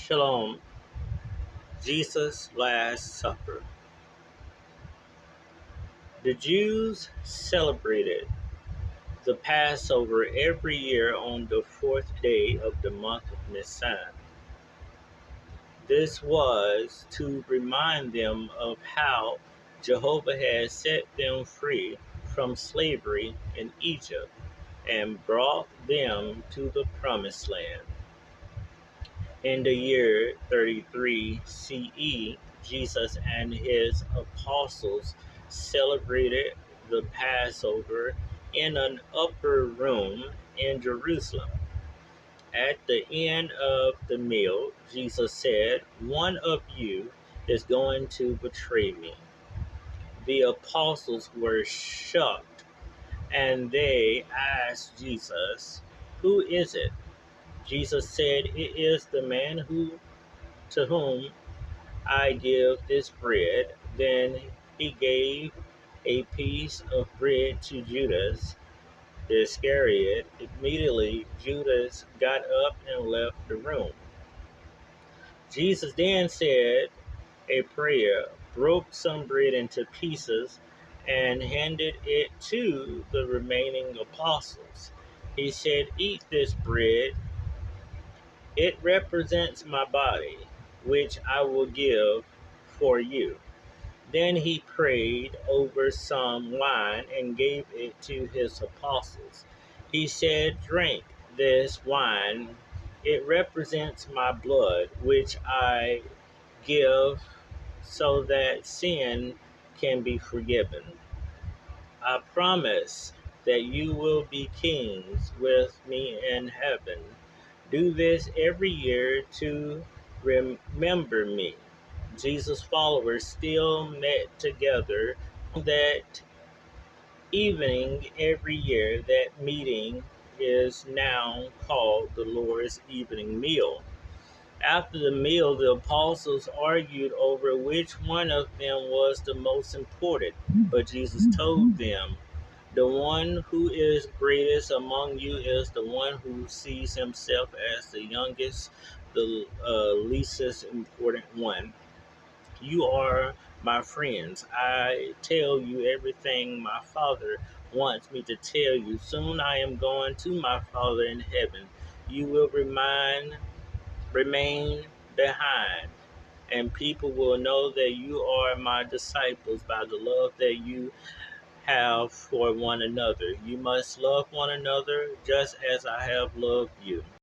Shalom, Jesus' Last Supper. The Jews celebrated the Passover every year on the fourth day of the month of Nisan. This was to remind them of how Jehovah had set them free from slavery in Egypt and brought them to the Promised Land. In the year 33 CE, Jesus and his apostles celebrated the Passover in an upper room in Jerusalem. At the end of the meal, Jesus said, "One of you is going to betray me." The apostles were shocked and they asked Jesus, "Who is it?" Jesus said, "It is the man to whom I give this bread." Then he gave a piece of bread to Judas Iscariot. Immediately, Judas got up and left the room. Jesus then said a prayer, broke some bread into pieces, and handed it to the remaining apostles. He said, "Eat this bread. It represents my body, which I will give for you." Then he prayed over some wine and gave it to his apostles. He said, "Drink this wine. It represents my blood, which I give so that sin can be forgiven. I promise that you will be kings with me in heaven. Do this every year to remember me." Jesus' followers still met together that evening every year. That meeting is now called the Lord's evening meal. After the meal, the apostles argued over which one of them was the most important, but Jesus told them, "The one who is greatest among you is the one who sees himself as the youngest, the least important one. You are my friends. I tell you everything my Father wants me to tell you. Soon I am going to my Father in heaven. You will remain behind, and people will know that you are my disciples by the love that you have for one another. You must love one another just as I have loved you."